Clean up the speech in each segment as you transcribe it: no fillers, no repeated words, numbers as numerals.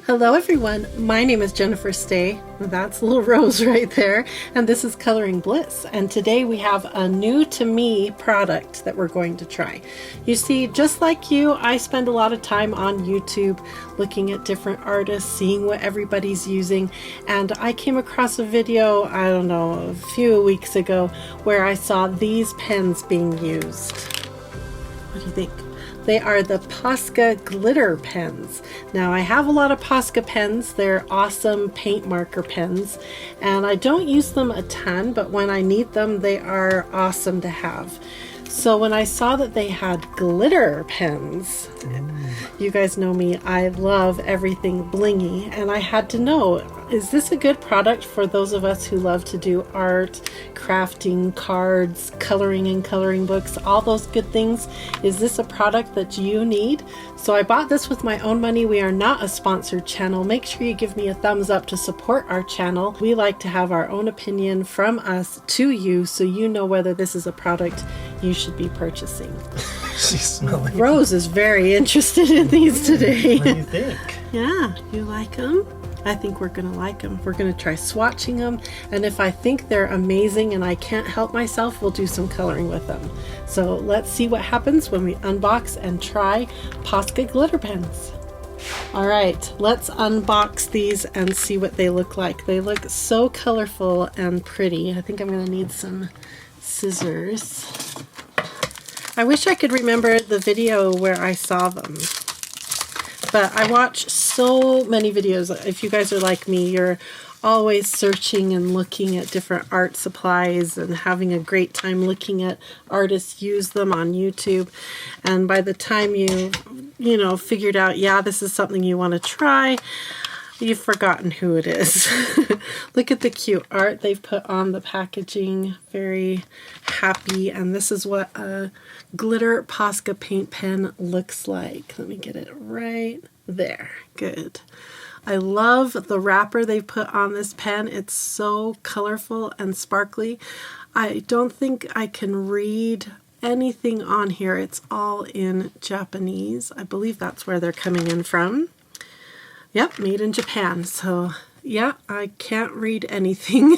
Hello everyone, my name is Jennifer Stay, that's little Rose right there, and this is Coloring Bliss, and today we have a new to me product that we're going to try. You see, just like you, I spend a lot of time on YouTube looking at different artists, seeing what everybody's using, and I came across a video, I don't know, a few weeks ago where I saw these pens being used. What do you think? They are the Posca Glitter Pens. Now I have a lot of Posca pens. They're awesome paint marker pens and I don't use them a ton, but when I need them they are awesome to have. So when I saw that they had glitter pens, you guys know me, I love everything blingy, and I had to know, is this a good product for those of us who love to do art, crafting, cards, coloring in coloring books, all those good things? Is this a product that you need? So I bought this with my own money. We are not a sponsored channel. Make sure you give me a thumbs up to support our channel. We like to have our own opinion from us to you so you know whether this is a product you should be purchasing. She's smelling. Rose is very interested in these today. What do you think? Yeah, you like them? I think we're gonna like them. We're gonna try swatching them, and if I think they're amazing and I can't help myself, we'll do some coloring with them. So let's see what happens when we unbox and try Posca Glitter Pens. Alright, let's unbox these and see what they look like. They look so colorful and pretty. I think I'm gonna need some scissors. I wish I could remember the video where I saw them, but I watch so many videos. If you guys are like me, you're always searching and looking at different art supplies and having a great time looking at artists use them on YouTube, and by the time you figured out, yeah, this is something you want to try, you've forgotten who it is. Look at the cute art they've put on the packaging. Very happy. And this is what a glitter Posca paint pen looks like. Let me get it right there. Good. I love the wrapper they put on this pen. It's so colorful and sparkly. I don't think I can read anything on here. It's all in Japanese. I believe that's where they're coming in from. Yep, made in Japan. So yeah, I can't read anything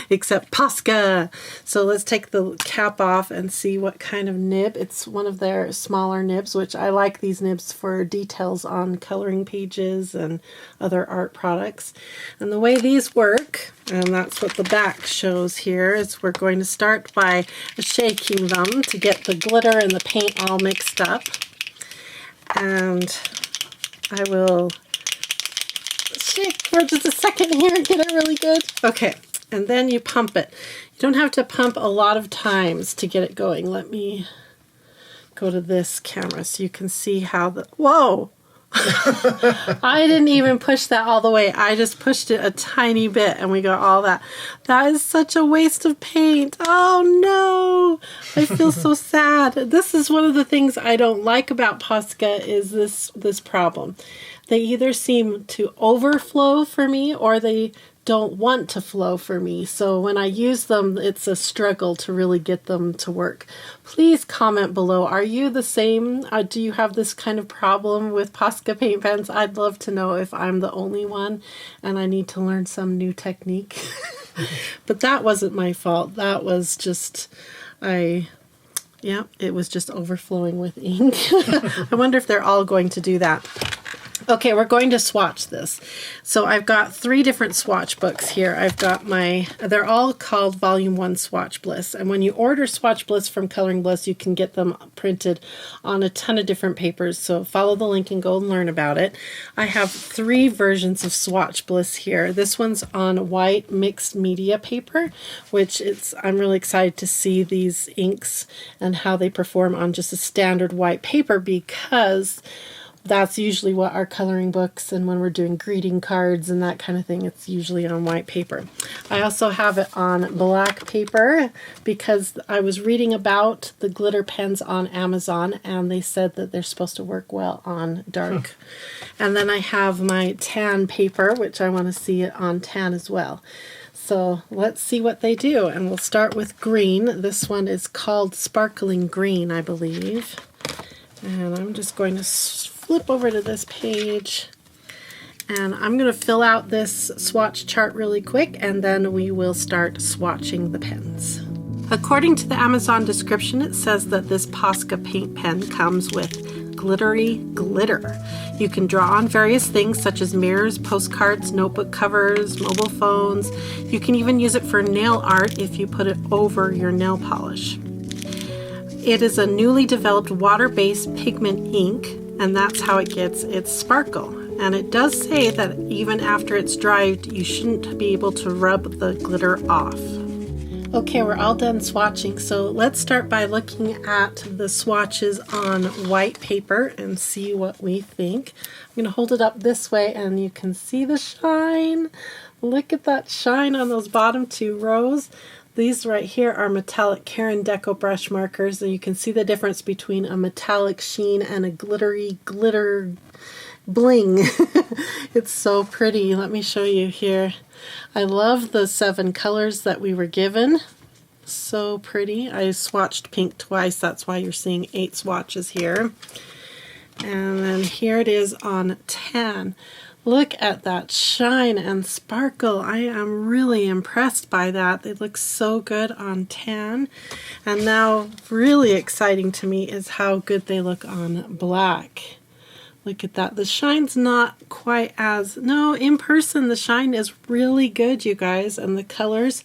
except Posca. So let's take the cap off and see what kind of nib. It's one of their smaller nibs, which I like these nibs for details on coloring pages and other art products. And the way these work, and that's what the back shows here, is we're going to start by shaking them to get the glitter and the paint all mixed up. And I will shake for just a second here and get it really good. Okay, and then you pump it. You don't have to pump a lot of times to get it going. Let me go to this camera so you can see how the... Whoa! I didn't even push that all the way. I just pushed it a tiny bit and we got all that. That is such a waste of paint. Oh no! I feel so sad. This is one of the things I don't like about Posca, is this problem. They either seem to overflow for me or they don't want to flow for me. So when I use them, it's a struggle to really get them to work. Please comment below. Are you the same? Do you have this kind of problem with Posca paint pens? I'd love to know if I'm the only one and I need to learn some new technique. But that wasn't my fault. That was just, it was just overflowing with ink. I wonder if they're all going to do that. Okay, we're going to swatch this. So I've got 3 different swatch books here. I've got they're all called Volume 1 Swatch Bliss. And when you order Swatch Bliss from Coloring Bliss, you can get them printed on a ton of different papers. So follow the link and go and learn about it. I have 3 versions of Swatch Bliss here. This one's on white mixed media paper, which I'm really excited to see these inks and how they perform on just a standard white paper, because that's usually what our coloring books, and when we're doing greeting cards and that kind of thing, it's usually on white paper. I also have it on black paper because I was reading about the glitter pens on Amazon and they said that they're supposed to work well on dark. And then I have my tan paper, which I want to see it on tan as well. So let's see what they do, and we'll start with green. This one is called Sparkling Green, I believe. And I'm just going to flip over to this page And I'm going to fill out this swatch chart really quick, and then we will start swatching the pens. According to the Amazon description, it says that this Posca paint pen comes with glittery glitter. You can draw on various things such as mirrors, postcards, notebook covers, mobile phones. You can even use it for nail art if you put it over your nail polish. It is a newly developed water-based pigment ink, and that's how it gets its sparkle. And it does say that even after it's dried, you shouldn't be able to rub the glitter off. Okay, we're all done swatching, so let's start by looking at the swatches on white paper and see what we think. I'm going to hold it up this way and you can see the shine. Look at that shine on those bottom two rows. These right here are metallic Caran Deco brush markers, and you can see the difference between a metallic sheen and a glittery glitter bling. It's so pretty. Let me show you here. I love the 7 colors that we were given. So pretty. I swatched pink twice. That's why you're seeing 8 swatches here. And then here it is on tan. Look at that shine and sparkle. I am really impressed by that. They look so good on tan. And now really exciting to me is how good they look on black. Look at that. The shine's not quite as... No, in person the shine is really good, you guys. And the colors,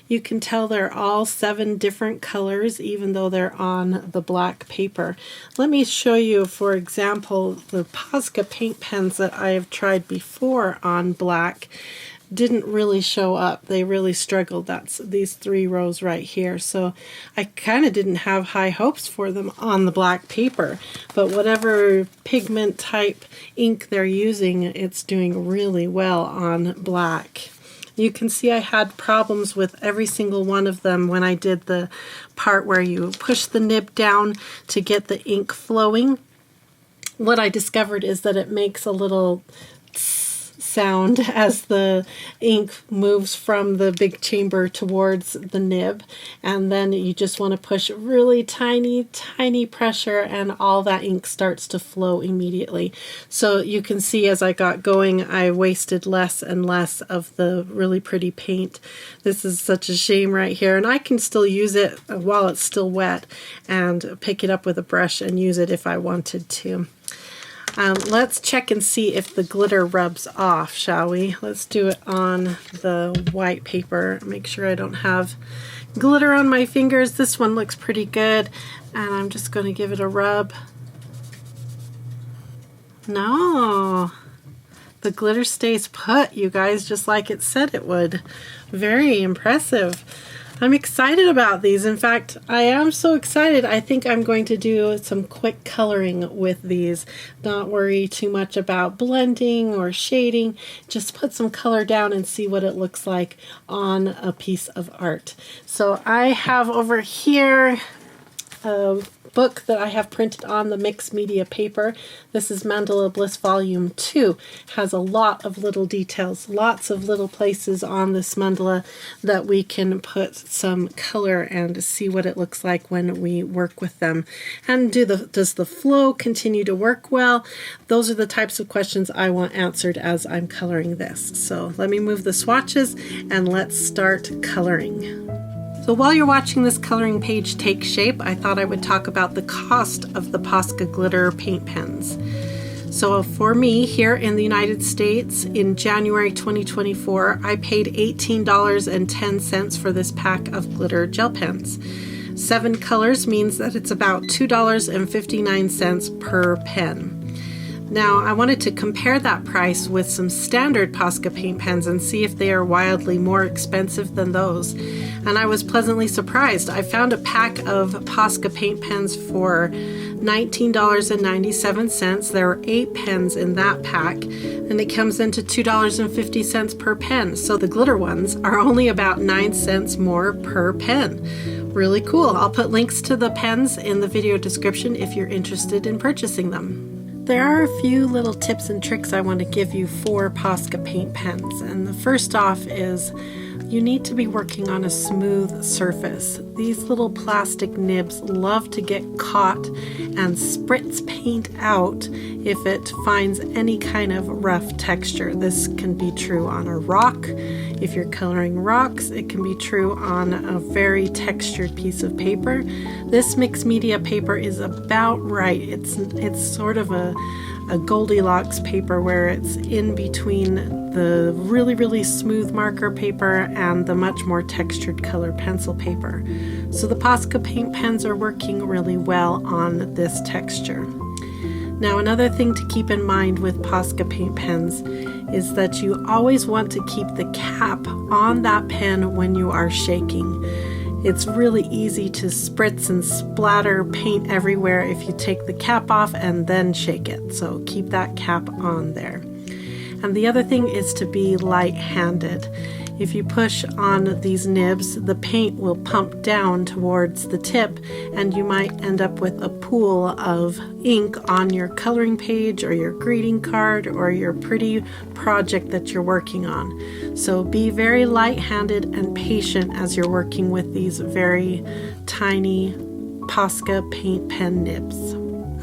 you can tell they're all 7 different colors, even though they're on the black paper. Let me show you, for example, the Posca paint pens that I have tried before on black didn't really show up. They really struggled. That's these 3 rows right here. So I kind of didn't have high hopes for them on the black paper. But whatever pigment type ink they're using, it's doing really well on black. You can see I had problems with every single one of them when I did the part where you push the nib down to get the ink flowing. What I discovered is that it makes a little sound as the ink moves from the big chamber towards the nib, and then you just want to push really tiny pressure and all that ink starts to flow immediately. So you can see as I got going I wasted less and less of the really pretty paint. This is such a shame right here, and I can still use it while it's still wet and pick it up with a brush and use it if I wanted to. Let's check and see if the glitter rubs off, shall we? Let's do it on the white paper. Make sure I don't have glitter on my fingers. This one looks pretty good, and I'm just going to give it a rub. No, the glitter stays put, you guys, just like it said it would. Very impressive. I'm excited about these. In fact, I am so excited. I think I'm going to do some quick coloring with these. Not worry too much about blending or shading. Just put some color down and see what it looks like on a piece of art. So I have over here a book that I have printed on the mixed media paper. This is Mandala Bliss Volume 2. Has a lot of little details, lots of little places on this mandala that we can put some color and see what it looks like when we work with them. And does the flow continue to work well? Those are the types of questions I want answered as I'm coloring this. So let me move the swatches and let's start coloring. So while you're watching this coloring page take shape, I thought I would talk about the cost of the Posca Glitter Paint Pens. So for me, here in the United States, in January 2024, I paid $18.10 for this pack of glitter gel pens. 7 colors means that it's about $2.59 per pen. Now, I wanted to compare that price with some standard Posca paint pens and see if they are wildly more expensive than those. And I was pleasantly surprised. I found a pack of Posca paint pens for $19.97. There are 8 pens in that pack, and it comes into $2.50 per pen. So the glitter ones are only about 9 cents more per pen. Really cool. I'll put links to the pens in the video description if you're interested in purchasing them. There are a few little tips and tricks I want to give you for Posca paint pens, and the first off is You need to be working on a smooth surface. These little plastic nibs love to get caught and spritz paint out if it finds any kind of rough texture. This can be true on a rock. If you're coloring rocks, it can be true on a very textured piece of paper. This mixed media paper is about right. It's sort of a Goldilocks paper where it's in between the really smooth marker paper and the much more textured colored pencil paper. So the Posca paint pens are working really well on this texture. Now, another thing to keep in mind with Posca paint pens is that you always want to keep the cap on that pen when you are shaking. It's really easy to spritz and splatter paint everywhere if you take the cap off and then shake it. So keep that cap on there. And the other thing is to be light-handed. If you push on these nibs, the paint will pump down towards the tip and you might end up with a pool of ink on your coloring page or your greeting card or your pretty project that you're working on. So be very light-handed and patient as you're working with these very tiny Posca paint pen nibs.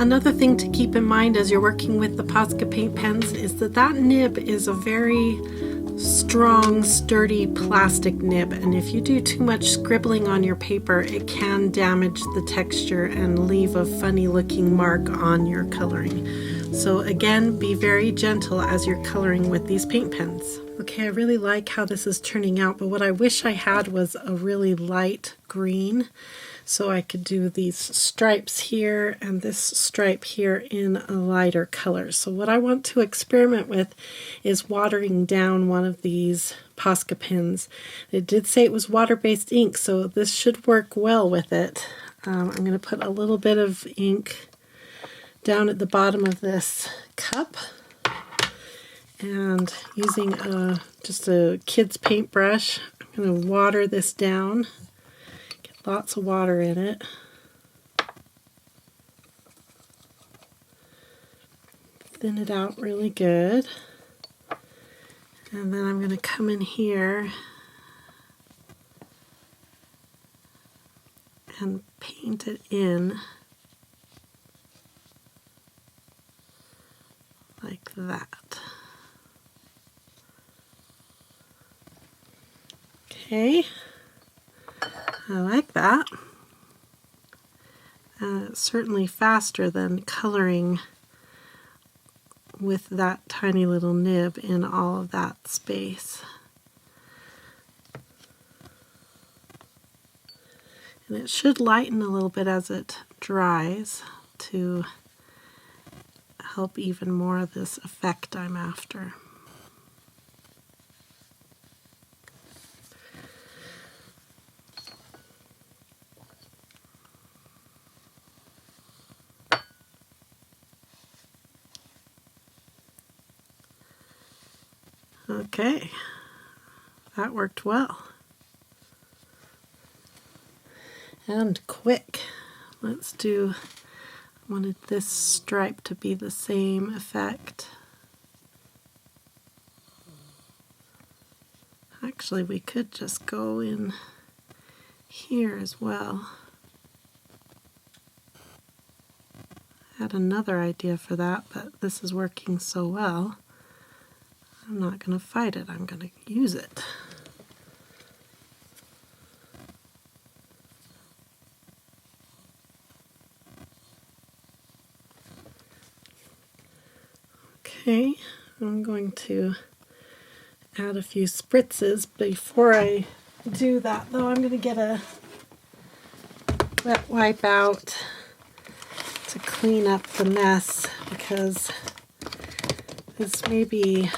Another thing to keep in mind as you're working with the Posca paint pens is that nib is a very strong, sturdy plastic nib, and if you do too much scribbling on your paper, it can damage the texture and leave a funny looking mark on your coloring. So again, be very gentle as you're coloring with these paint pens. Okay, I really like how this is turning out, but what I wish I had was a really light green, so I could do these stripes here and this stripe here in a lighter color. So what I want to experiment with is watering down one of these Posca pens. It did say it was water-based ink, so this should work well with it. I'm going to put a little bit of ink down at the bottom of this cup, and using just a kid's paintbrush, I'm going to water this down. Lots of water in it. Thin it out really good. And then I'm going to come in here and paint it in like that. Okay. I like that. It's certainly faster than coloring with that tiny little nib in all of that space. And it should lighten a little bit as it dries to help even more of this effect I'm after. Okay, that worked well. And quick. Let's do, I wanted this stripe to be the same effect. Actually, we could just go in here as well. I had another idea for that, but this is working so well. I'm not going to fight it, I'm going to use it. Okay, I'm going to add a few spritzes. Before I do that though, I'm going to get a wet wipe out to clean up the mess, because this may be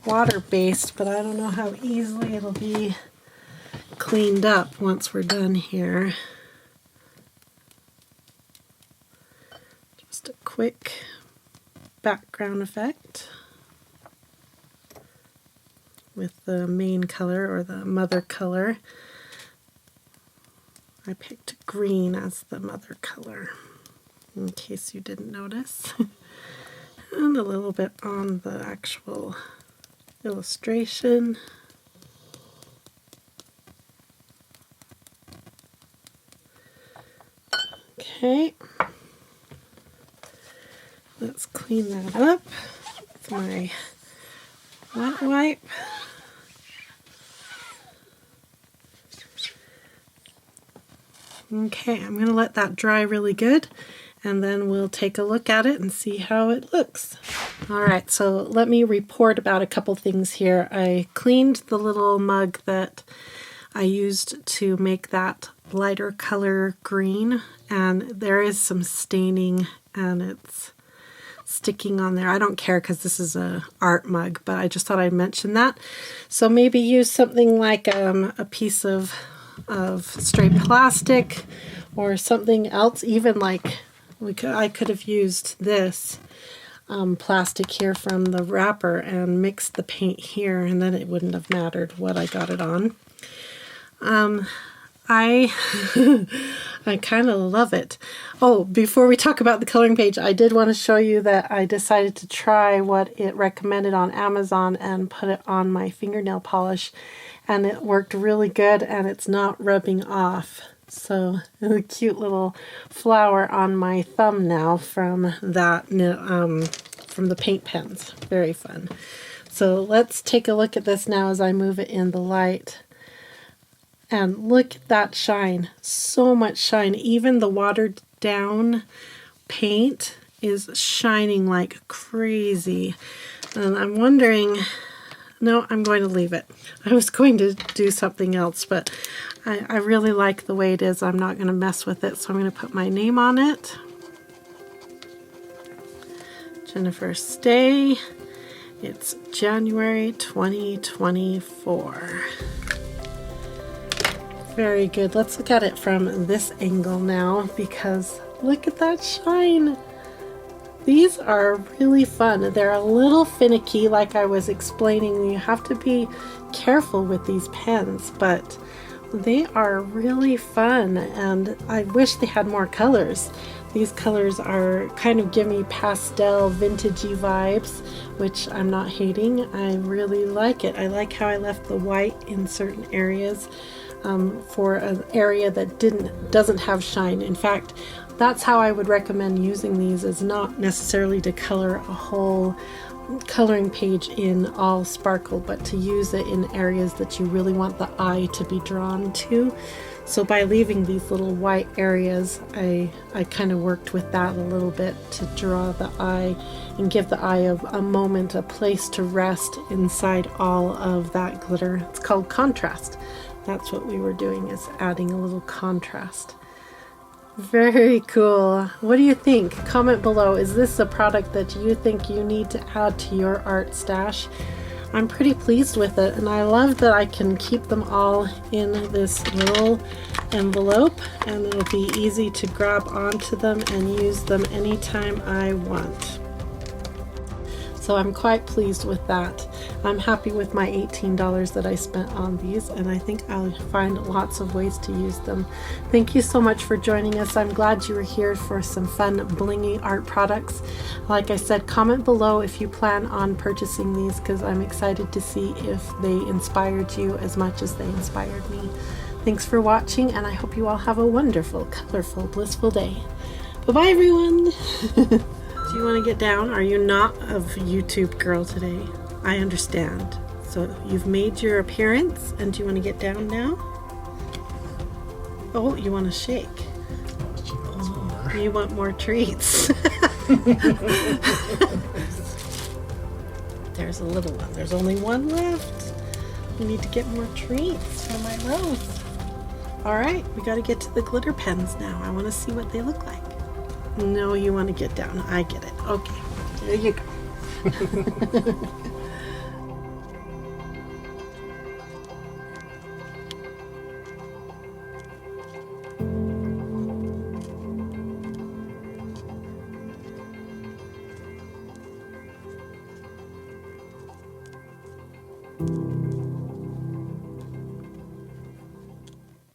water-based, but I don't know how easily it'll be cleaned up once we're done here. Just a quick background effect with the main color or the mother color. I picked green as the mother color, in case you didn't notice. And a little bit on the actual illustration. Okay. Let's clean that up with my wet wipe. Okay, I'm going to let that dry really good, and then we'll take a look at it and see how it looks. All right, so let me report about a couple things here. I cleaned the little mug that I used to make that lighter color green, and there is some staining and it's sticking on there. I don't care because this is a art mug, but I just thought I'd mention that. So maybe use something like a piece of straight plastic or something else. Even like I could have used this plastic here from the wrapper and mixed the paint here, and then it wouldn't have mattered what I got it on. I I kind of love it. Oh, before we talk about the coloring page, I did want to show you that I decided to try what it recommended on Amazon and put it on my fingernail polish, and it worked really good and it's not rubbing off. So a cute little flower on my thumb now from that from the paint pens. Very fun. So let's take a look at this now as I move it in the light. And look at that shine. So much shine. Even the watered down paint is shining like crazy. And I'm wondering, no, I'm going to leave it. I was going to do something else, but I really like the way it is. I'm not going to mess with it, so I'm going to put my name on it. Jennifer Stay. It's January 2024. Very good. Let's look at it from this angle now, because look at that shine. These are really fun. They're a little finicky, like I was explaining. You have to be careful with these pens, but they are really fun, and I wish they had more colors. These colors are kind of give me pastel vintagey vibes, which I'm not hating. I really like it. I like how I left the white in certain areas. For an area that doesn't have shine. In fact, that's how I would recommend using these, is not necessarily to color a whole coloring page in all sparkle, but to use it in areas that you really want the eye to be drawn to. So by leaving these little white areas, I kind of worked with that a little bit to draw the eye and give the eye a moment, a place to rest inside all of that glitter. It's called contrast. That's what we were doing, is adding a little contrast. Very cool. What do you think? Comment below. Is this a product that you think you need to add to your art stash? I'm pretty pleased with it, and I love that I can keep them all in this little envelope, and it'll be easy to grab onto them and use them anytime I want. So I'm quite pleased with that. I'm happy with my $18 that I spent on these, and I think I'll find lots of ways to use them. Thank you so much for joining us. I'm glad you were here for some fun blingy art products. Like I said, comment below if you plan on purchasing these, because I'm excited to see if they inspired you as much as they inspired me. Thanks for watching, and I hope you all have a wonderful, colorful, blissful day. Bye-bye, everyone. Do you want to get down? Are you not a YouTube girl today? I understand. So you've made your appearance, and do you want to get down now? Oh, you want to shake. Oh, you want more treats. There's a little one. There's only one left. We need to get more treats for my Rose. All right, we got to get to the glitter pens now. I want to see what they look like. No, you want to get down. I get it. Okay, there you go.